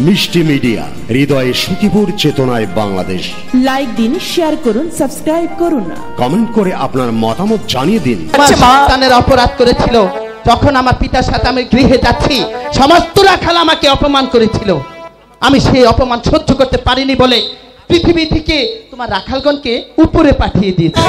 মিষ্টি মিডিয়া, হৃদয়ে সুখীপুর, চেতনায় বাংলাদেশ। লাইক দিন, শেয়ার করুন, সাবস্ক্রাইব করুন, কমেন্ট করে আপনার মতামত জানিয়ে দিন। সন্তানের অপরাধ করেছিল, যখন আমার পিতার সাথে আমি গৃহে যাচ্ছি সমস্ত রাখাল আমাকে অপমান করেছিল। আমি সেই অপমান সহ্য করতে পারিনি বলে পৃথিবী থেকে তোমার রাখালগণকে উপরে পাঠিয়ে দিয়েছি।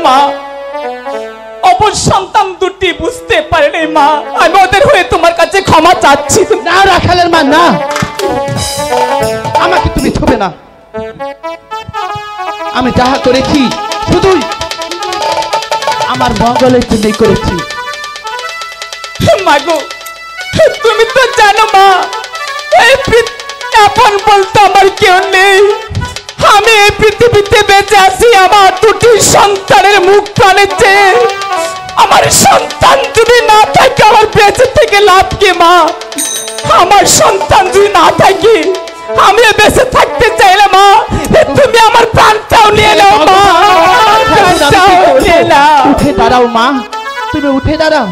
মা, অপর সন্তান দুটি বুঝতে পারেনি মা, আমি ওদের হয়ে তোমার কাছে ক্ষমা চাচ্ছি। না রাখালের মা, না, আমাকে তুমি ছুবে না। আমি যাহা করেছি শুধুই আমার মঙ্গলের জন্যই করেছি। মাগো, তুমি তো জানো মা, এই আপন বলতে আমার কেউ নেই। আমি এই পৃথিবীতে বেঁচে আছি আমার দুটি সন্তানের মুখ প্রাণের চেয়ে। আমার সন্তান যদি না থাকে আমার বেঁচে থেকে লাভ কি মা? আমার সন্তান যদি না থাকে আমি বেঁচে থাকতে চাইলে মা তুমি আমার প্রাণটাও নিয়ে নাও মা। উঠে দাঁড়াও মা, তুমি উঠে দাঁড়াও।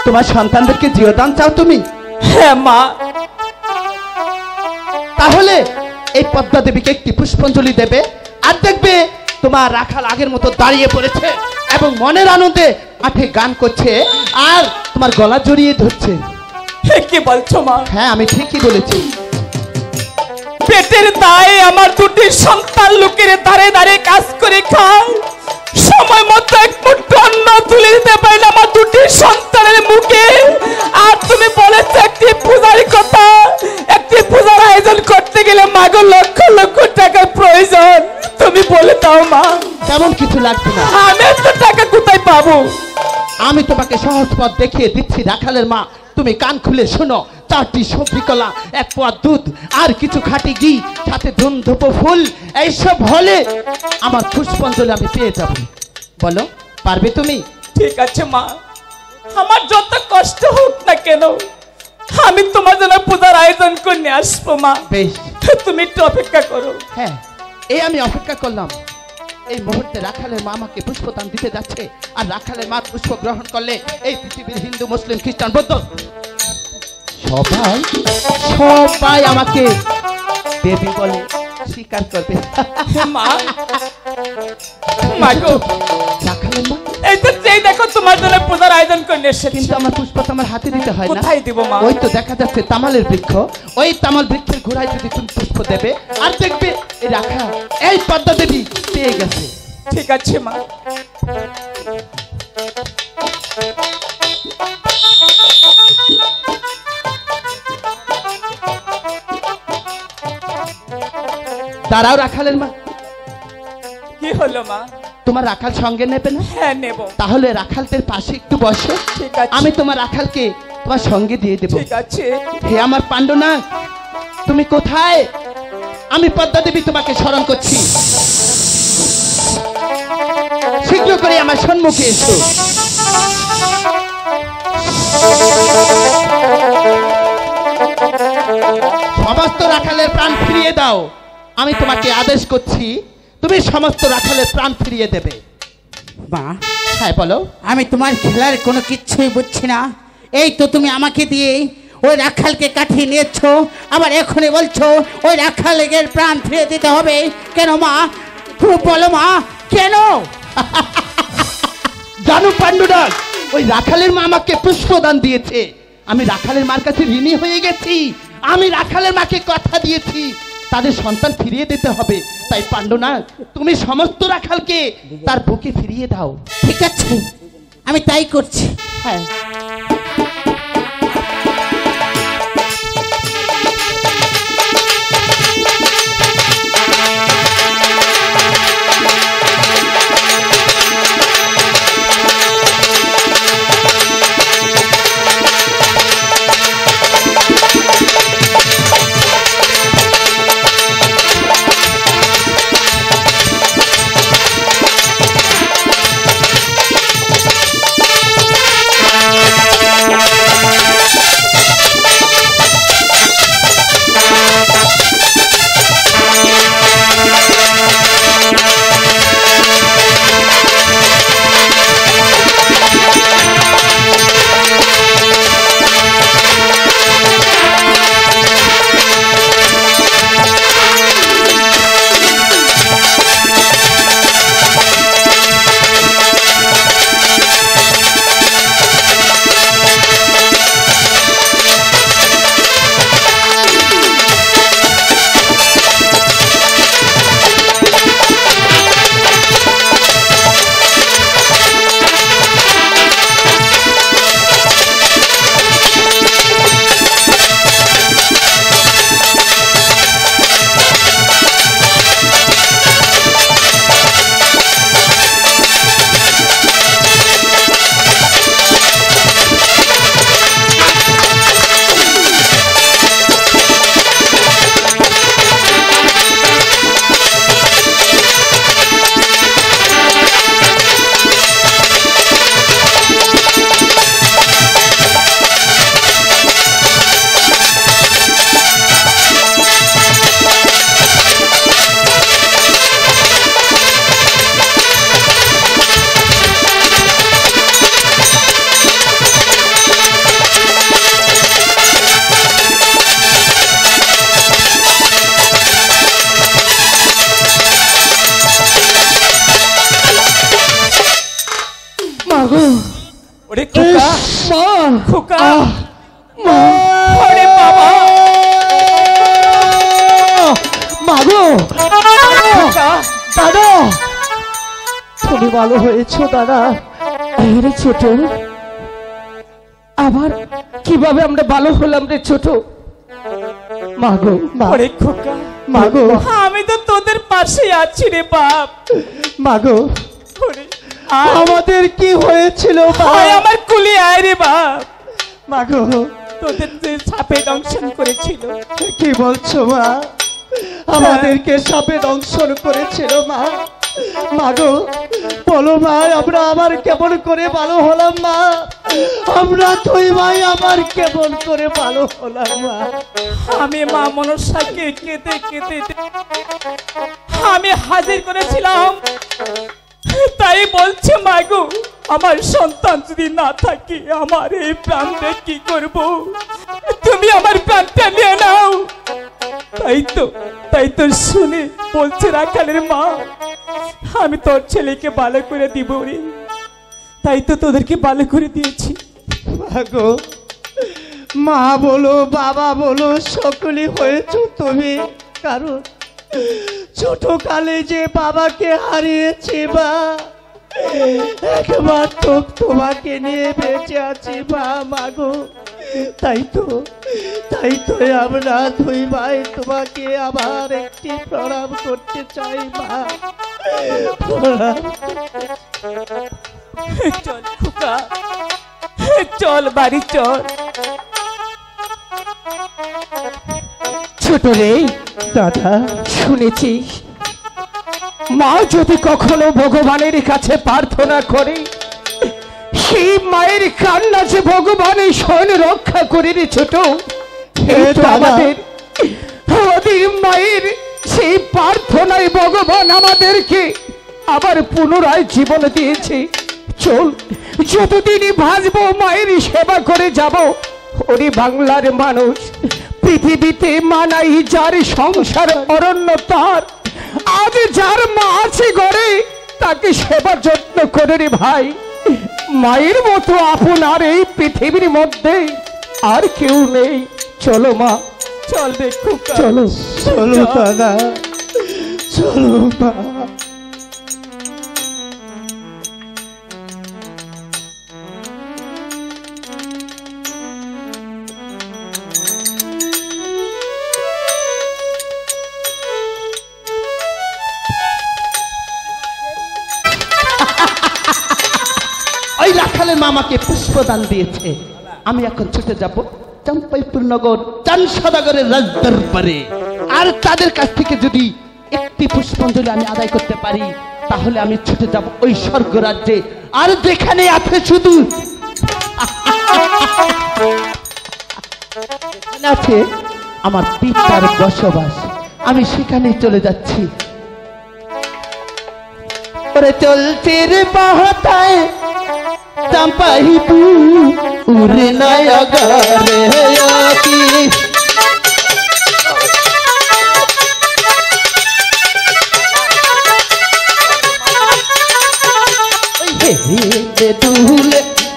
তোমার সন্তানদেরকে জীবদান চাও তুমি? হ্যাঁ মা। তাহলে এই পদ্মা দেবীকে একটি পুষ্পাঞ্জলি দেবে, আর দেখবে তোমার রাখাল আগের মতো দাঁড়িয়ে পড়েছে এবং মনের আনন্দে মাঠে গান করছে আর তোমার গলা জড়িয়ে ধরছে। কি বলছো মা? হ্যাঁ, আমি ঠিকই বলেছি। পেটের দায়ে আমার দুটি সন্তান লোকের দাঁড়ে দাঁড়িয়ে কাজ করে খায়, সময় মতো এক মুঠো অন্ন তুলে দিতে পারি না আমার দুটি সন্তানের মুখে। আর তুমি বলেছো একটি পূজার কথা, একটি পূজার আয়োজন করতে গেলে মাগো লক্ষ লক্ষ টাকার প্রয়োজন। তুমি বলে দাও মা। তেমন কিছু লাগবে না। আমি তো টাকা কোথায় পাবো? আমি তোমাকে সহজ পথ দেখিয়ে দিচ্ছি রাখালের মা, তুমি কান খুলে শোনো। 4টি সবজি কলা, 1 পোয়া দুধ আর কিছু খাঁটি ঘি, সাথে ধূপ ফুল, এইসব হলে আমার পুষ্পাঞ্জলি আমি পেয়ে যাব। বলো, পারবে তুমি? ঠিক আছে মা, আমার যত কষ্ট হোক না কেন আমি তোমার জন্য পূজার আয়োজন করে নিয়ে আসবো মা। বেশ, তুমি একটু অপেক্ষা করো। হ্যাঁ, এই আমি অপেক্ষা করলাম। এই মুহূর্তে রাখালের মা আমাকে পুষ্পদান দিতে যাচ্ছে, আর রাখালের মা পুষ্প গ্রহণ করলে এই পৃথিবীর হিন্দু, মুসলিম, খ্রিস্টান, বৌদ্ধ সবাই আমাকে দেবী বলে স্বীকার করবে। মা, মাগো, রাখালের মা, এই তো যেই দেখো তোমার জন্য পূজার আয়োজন করে নিয়ে এসেছি। কিন্তু আমার পুষ্প তো আমার হাতে দিতে হয় না। কোথায় দিব মা? ওই তো দেখা যাচ্ছে তামালের বৃক্ষ, ওই তামাল বৃক্ষের ঘোড়ায় যদি তুমি পুষ্প দেবে আর দেখবে এই রাখা এই পদ্মা দেবী পেয়ে গেছে। ঠিক আছে মা। দাঁড়াও রাখালের মা। কি হলো মা? তোমার রাখাল সঙ্গে নেবে না? হ্যাঁ নেব। তাহলে রাখালদের পাশে একটু বসো। ঠিক আছে। আমি তোমার রাখালকে তোমার সঙ্গে দিয়ে দেব। ঠিক আছে। হে আমার পাণ্ডনাথ, তুমি কোথায়? আমি পদ্মা দেবী তোমাকে স্মরণ করছি, শীঘ্র করে আমার সম্মুখে এসো। সমস্ত রাখালের প্রাণ ফিরিয়ে দাও। আমি তোমাকে আদেশ করছি, তুমি সমস্ত রাখালের প্রাণ ফিরিয়ে দেবে। মা, হ্যাঁ বলো। আমি তোমার খেলার কোনো কিচ্ছুই বুঝছি না। এই তো তুমি আমাকে দিয়ে ওই রাখালকে কাঠিয়ে নিয়েছ, আবার এখনই বলছো ওই রাখালের প্রাণ ফিরিয়ে দিতে হবে। কেন মা? বলো মা, কেন? জানো পাণ্ডুনাথ, ওই রাখালের মা আমাকে পুষ্পদান দিয়েছে। আমি রাখালের মার কাছে ঋণী হয়ে গেছি। আমি রাখালের মাকে কথা দিয়েছি তাদের সন্তান ফিরিয়ে দিতে হবে। তাই পাণ্ডুনাথ, তুমি সমস্ত রাখালকে তার বুকে ফিরিয়ে দাও। ঠিক আছে, আমি তাই করছি। হ্যাঁ। খোকা ওরে বাবা মাগো খোকা দাদা তুমি ভালো হয়েছো দাদা রে ছোট আবার কিভাবে আমরা ভালো হলাম রে ছোট মাগো ওরে খোকা মাগো আমি তো তোদের পাশে আছি রে বাপ মাগো ওরে আয়, আমাদের কি হয়েছিল আয় আমার কুলি আয় রে বাপ মাগো তোদের যে সাপে দংশন করেছিল কি বলছো মা আমাদেরকে সাপে দংশন করেছিল মা মাগো বলো মা আমরা আবার কেমন করে ভালো হলাম মা আমরা তুই ভাই আবার কেমন করে ভালো হলাম মা আমি মা মনসাকে কেঁদে কেঁদে আমি হাজির করেছিলাম তাই বলছে মাগো আমার সন্তান যদি না থাকে আমার এই প্রাণটা কি করব তুমি আমার প্রাণটা নিয়ে নাও তাই তো শুনে বলছে রাখালের মা আমি তোর ছেলেকে ভালো করে দিব রে তাই তো তোদেরকে ভালো করে দিয়েছি মাগো মা বলো বাবা বলো সকলেই হয়েছো তুমি কারণ ছোটকালে যে বাবাকে হারিয়েছি মা একবার তো তোমাকে নিয়ে বেঁচে আছি মা মাগো তাই তো আমরা দুই ভাই তোমাকে আবার একটি প্রণাম করতে চাই মা প্রণাম। চল খোকা চল বাড়ি চল ছোট রে দাদা শুনেছিস মা যদি কখনো ভগবানের কাছে প্রার্থনা করে সেই মায়ের কান্না যে ভগবানের স্বয়ং রক্ষা করে রে ছোট এই তো দাদা। আমাদের মায়ের সেই প্রার্থনায় ভগবান আমাদেরকে আবার পুনরায় জীবন দিয়েছে চল যতদিনই বাঁচবো মায়ের সেবা করে যাব ওরে বাংলার মানুষ পৃথিবীতে মানাই যার সংসার অরণ্য তার আজ যার মা আছে ঘরে তাকে সেবা যত্ন করে রে ভাই মায়ের মতো আপনার এই পৃথিবীর মধ্যে আর কেউ নেই চলো মা চল দেখো চলো চলো দাদা চলো মা ওই রাখালের মামাকে পুষ্পদান দিয়েছে আমি এখন ছুটে যাব চম্পাইপুর নগর চান সদাগরের রাজদরবারে আর তাদের কাছ থেকে যদি একটি পুষ্পাঞ্জলি আমি আদায় করতে পারি তাহলে আমি ছুটে যাব ওই স্বর্গ রাজ্যে আর যেখানে আছে শুধু যেখানে আছে আমার পিতার বসবাস আমি সেখানেই চলে যাচ্ছি ওরে চলছে রে বাহতায় চম্পাইপুর নগরে আকি হে দুল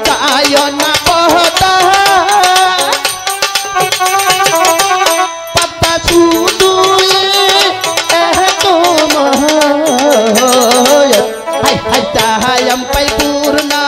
কায়না বহতা পদ্মা শুধু হাই হাই তাহাই চম্পাইপুর না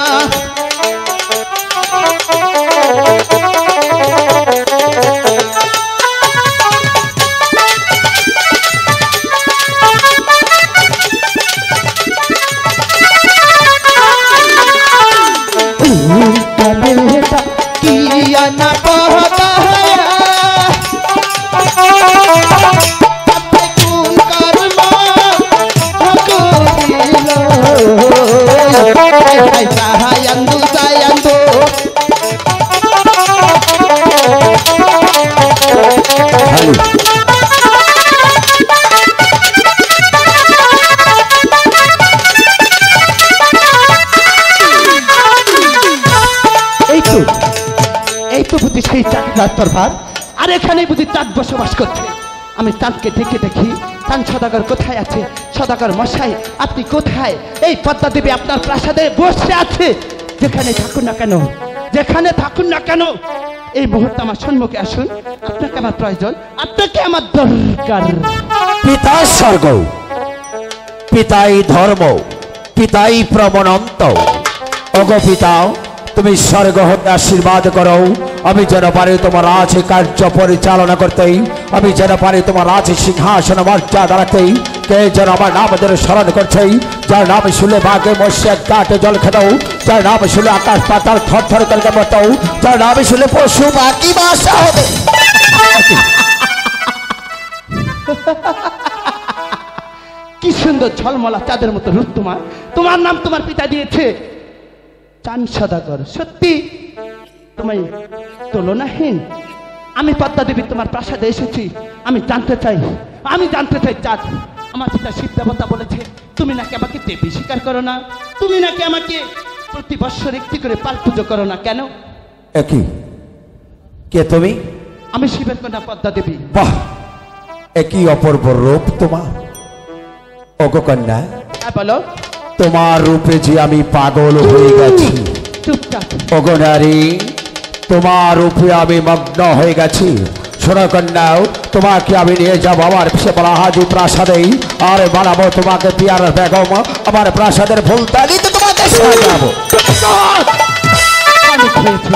किया न पहता এই তো বুঝি সেই চাঁদ দরবার আর এখানে বুঝি চাঁদ বসবাস করছে আমি চাঁদকে ডেকে দেখি চাঁদ সদাগর কোথায় আছে সদাগর মশাই আপনি কোথায় এই পদ্মা দেবী আপনার প্রাসাদে বসে আছে যেখানে থাকুন না কেন যেখানে থাকুন না কেন এই মুহূর্তে আমার সম্মুখে আসুন। আপনাকে আমার প্রয়োজন, আপনাকে আমার দরকার। পিতা স্বর্গ, পিতাই ধর্ম, পিতাই প্রমনন্ত। ওগো পিতা, তুমি স্বর্গ হতে আশীর্বাদ করো, আমি যেন পারি তোমার রাজ কার্য পরিচালনা করতেই, আমি যেন পারি তোমার রাজ সিংহাসন মর্যাদা রাখতেই। কে যেন আমার নাম ধরে স্মরণ করছে, যার নাম শুনলে বাঘে মৎস্যের কাটে জল খেতেও, যার নাম শুনলে আকাশ পাতাল থর থর করে কাঁপতেও, যার নাম শুনলে পশু বাকি বাসা হবে। কি সুন্দর ঝলমলা চাঁদের মতো রূপ তোমার। তোমার নাম তোমার পিতা দিয়েছে চাঁদ সদাগর। সত্যি তোমায় তুলনাহীন। আমি পদ্মা দেবী তোমার প্রাসাদে এসেছি। আমি জানতে চাই চাঁদ, আমার পিতা শিব দেবতা বলেছে তুমি নাকি আমাকে দেবী স্বীকার করো না, তুমি নাকি আমাকে প্রতি বৎসর একটি করে পাল পুজো করো না, কেন? একই কে তুমি? আমি শিবের কন্যা পদ্মা দেবী। বাহ, একই অপূর্ব রূপ তোমার। ওগো কন্যা, হ্যাঁ বলো। তোমার রূপে যে আমি পাগল হয়ে গেছি। চুপচাপ। ওগো নারী, তোমার রূপে আমি মগ্ন হয়ে গেছি। শোনো কন্যাও, তোমাকে আমি নিয়ে যাবো আমার হাজু প্রাসাদেই, আর বানাবো তোমাকে পিয়ার বেগম। আমার প্রাসাদের ফুলদানিতে তোমাকে সাজাবো। আমি খেয়েছি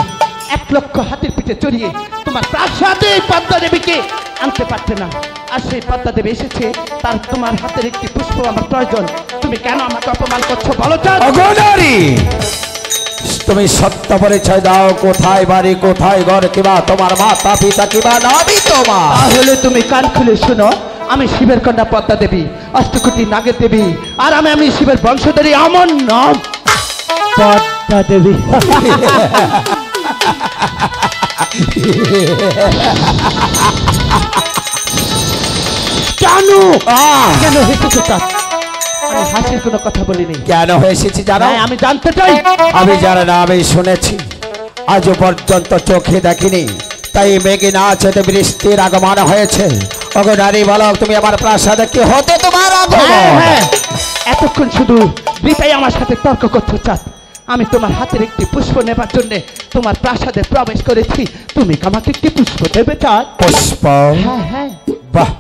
1 লক্ষ হাতির পিঠে চড়িয়ে তোমার প্রাসাদে পদ্মা দেবীকে আনতে পারছে না। আর সেই পদ্মা দেবী এসেছে, তার তোমার হাতের একটি পুষ্প আমার প্রয়োজন। তুমি কেন আমাকে অপমান করছো বলো চাঁদ? ওগো নারী, তুমি সত্য পরিচয় দাও। কোথায় বাড়ি, কোথায় ঘর, কিবা তোমার মাতা পিতা, কিবা নামই তোমার? তাহলে তুমি কান খুলে শোনো, আমি শিবের কন্যা পদ্মা দেবী, অষ্টকোটি নাগের দেবী, আর আমি শিবের বংশধরী। আমার নাম পদ্মা দেবী। কেন কেন হেসেছো চাঁদ? আমি হাসির কোনো কথা বলিনি। কেন হয়েছি জানো? হ্যাঁ, আমি জানতে চাই। আমি জানি না, আমি শুনেছি, আজও পর্যন্ত চোখে দেখিনি, তাই মেঘে না চেতে বৃষ্টির আগমন হয়েছে। ওগো নারী, বলো তুমি আমার প্রাসাদে কি হতে তোমার আগমন? হ্যাঁ, এতক্ষণ শুধু বৃথাই আমার সাথে তর্ক করছো চাঁদ। আমি তোমার হাতের একটি পুষ্প নেবার জন্য তোমার প্রাসাদে প্রবেশ করেছি। তুমি আমাকে একটি পুষ্প দেবে চাঁদ? পুষ্প? হ্যাঁ হ্যাঁ। বাহ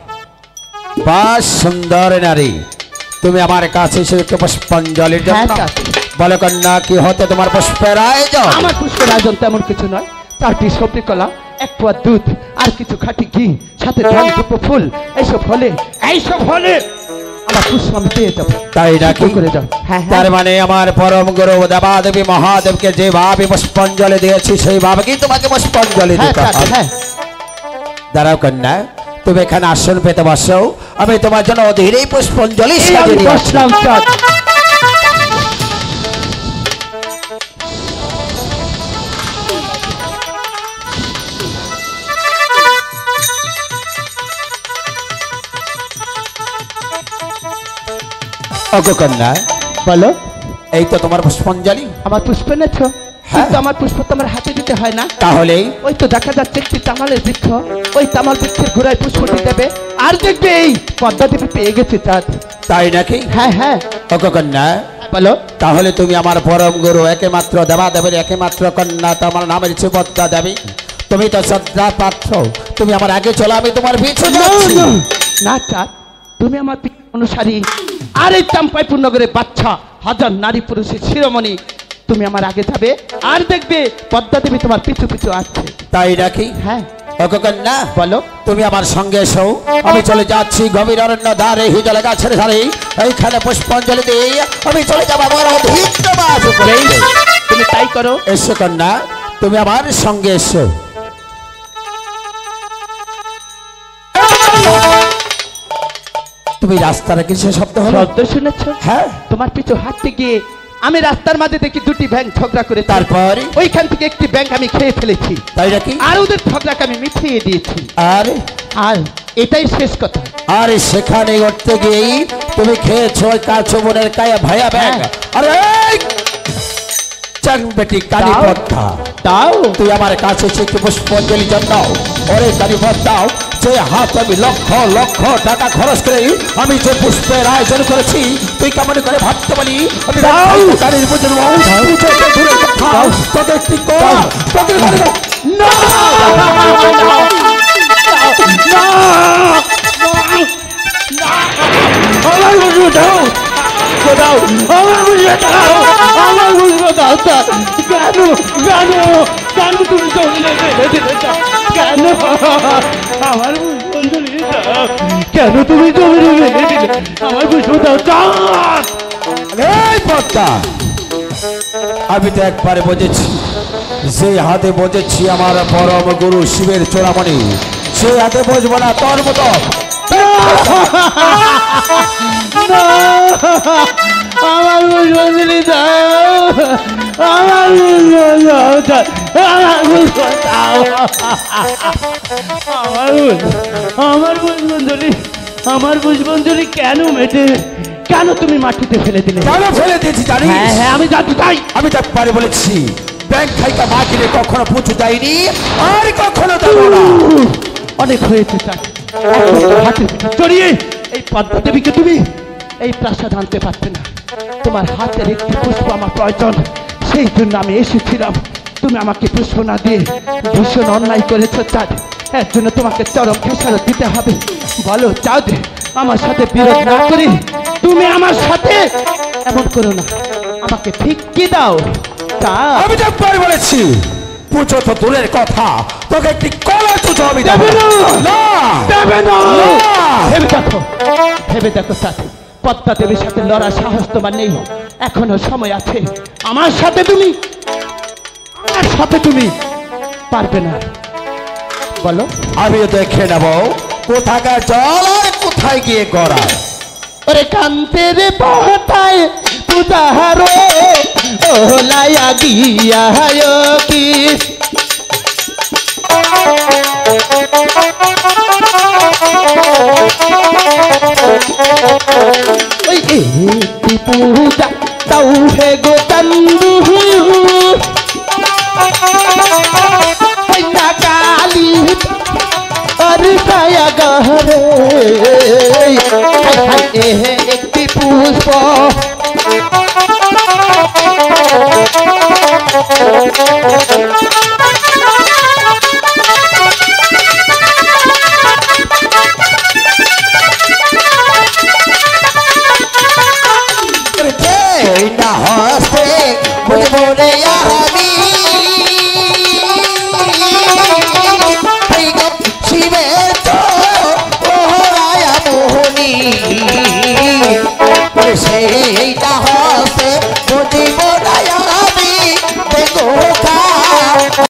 বাহ, সুন্দর নারী, তুমি আমার কাছে এসে একটু পুষ্পাঞ্জলির জন্য। হ্যাঁ, চাঁদ। বলো কন্যা, কি হতে তোমার পুষ্পের আয়োজন? আমার পুষ্পের আয়োজন তেমন কিছু নয়। 4টি সবজি কলা, 1 পোয়া দুধ, আর কিছু খাঁটি ঘি, সাথে ধান দুটো ফুল। এইসব হলে আমার পুষ্প আমি পেয়ে যাবো। তাই নাকি? করে যাও। হ্যাঁ হ্যাঁ। তার মানে আমার পরম গুরু দেবাদেবী মহাদেবকে যেভাবে পুষ্পাঞ্জলি দিয়েছি সেইভাবে কি তোমাকে পুষ্পাঞ্জলি হ্যাঁ দিতে চাঁদ, হবে? হ্যাঁ। দাঁড়াও কন্যা, তুমি এখানে আসন পেতে বসো, আমি তোমার জন্য অধীরেই পুষ্পাঞ্জলি এই আমি সাজিয়ে দিচ্ছি। বসলাম চাঁদ। ওগো কন্যা, বলো। এই তো তোমার পুষ্পাঞ্জলি। আমার পুষ্প এনেছ? হ্যাঁ। কিন্তু আমার পুষ্প তো আমার হাতে দিতে হয় না। তাহলে ওই তো দেখা যাচ্ছে একটি তামালের বৃক্ষ, ওই তামাল বৃক্ষের ঘোড়ায় পুষ্পটি দেবে, আর দেখবে এই পদ্মা দেবী পেয়ে গেছে চাঁদ। তাই নাকি? হ্যাঁ হ্যাঁ। ওগো কন্যা, বলো। তাহলে তুমি আমার পরম গুরু, একমাত্র দেবাদেবের একমাত্র কন্যা, তোমার নামের পদ্মা দেবী, তুমি তো শ্রদ্ধা পাত্র, তুমি আমার আগে চলো, আমি তোমার পিছু যাচ্ছি। না চাঁদ, তুমি আমার অনুসারী, আর এই চাম্পাই পূর্ণগরের বাচ্চা, হাজার নারী পুরুষের শিরোমণি। তুমি আমার আগে যাবে, আর দেখবে পদ্মা দেবী তোমার পিছু পিছু আসছে। তাই নাকি? হ্যাঁ। ওগো কন্যা, বলো। তুমি আমার সঙ্গে এসো, আমি চলে যাচ্ছি গভীর অরণ্য ধারে, হিজলে গাছের ধারে, এইখানে পুষ্পাঞ্জলি দিয়ে আমি চলে যাবো আমার অধীন বাস উপরে। তুমি তাই করো। এসো কন্যা, তুমি আমার সঙ্গে এসো। তুমি রাস্তার কিছু শব্দ হলো? শব্দ শুনেছ? হ্যাঁ। তোমার পিছু হাঁটতে গিয়ে আমি রাস্তার মাঝে দেখি 2টি ব্যাঙ ঝগড়া করে, তারপর ওইখান থেকে একটি ব্যাঙ আমি খেয়ে ফেলেছি। তাই নাকি? আর ওদের ঝগড়াকে আমি মিটিয়ে দিয়েছি। আর আর এটাই শেষ কথা। আর সেখানে উঠতে গিয়েই তুমি খেয়েছো ওই কাছো বোনের কায়া ভাইয়া ব্যাগ। আরে চাং বেটি কালী পদ্মা, তাও তুই আমার কাছে এসে একটু পুষ্পাঞ্জলি জন্য। ওরে কালী পদ্মা, যে হাত আমি লক্ষ লক্ষ টাকা খরচ করে আমি যে পুষ্পের আয়োজন করেছি তুই কেমন করে ভাবতে পারি আমি গাড়ির বুঝে তোদের কি কর তোদের না আমার বুঝবো দাও দাও আমার বুঝবো দাও আমার বুঝবো দাও কেন কেন কেন তুমি চলে কেন আমার বুঝবন্ধুরি দাও কেন তুমি চলে দিলে আমার বুঝবো দাও এই পদ্মা আমি তো একবারে বুঝেছি যে হাতে বুঝেছি আমার পরম গুরু শিবের চূড়ামণি সেই হাতে বুঝবো না তোর মতো আমার বুঝবন্ধুরি দাও আমার বুঝবো দাও আমার বুঝবো দাও আমার বুঝবন্ধুরি আমার বুঝবন্ধুরি কেন মেটে কেন তুমি মাটিতে ফেলে দিলে কেন ফেলে দিয়েছি জানিস হ্যাঁ হ্যাঁ আমি জানতে চাই আমি তো একবারে বলেছি ব্যাংক খাইকা মা কিনে কখনো পুজো দেয়নি আর কখনো দেবো না অনেক হয়েছে স্যার হাতে পিঠে চড়িয়ে এই পদ্মা দেবীকে তুমি এই প্রাসাদ আনতে পারতে না তোমার হাতের একটি পুষ্প আমার প্রয়োজন সেই জন্য আমি এসেছিলাম তুমি আমাকে পুষ্প না দিয়ে ভীষণ অন্যায় করেছো চাঁদ এর জন্য তোমাকে চরম খেসারত দিতে হবে বলো চাঁদ আমার সাথে বিরোধ না করি তুমি আমার সাথে এমন করো না আমাকে ফিক্কি দাও চাঁদ আমি তো একবারে বলেছি পুজো তো দূরের কথা তোকে একটি কলা চুচো আমি দেবে না। না দেবে না না। ভেবে দেখো সাথে পদ্মা দেবীর সাথে লড়ার সাহস তোমার নেই এখনো সময় আছে আমার সাথে তুমি পারবে না বলো আমিও দেখে নেব কোথাকার জল আর কোথায় গিয়ে গড়ায় ওরে কান্তের পহতায় তুদাহারো ওলায়া গিয়া কি ওই একটি পূজা তাও হে গো তন্দু কালী আর ছায়া গহরে একটি পুষ্প না হস্তে বুঝবো রে আমি শিবের তো মোহরায়া মোহনী সেই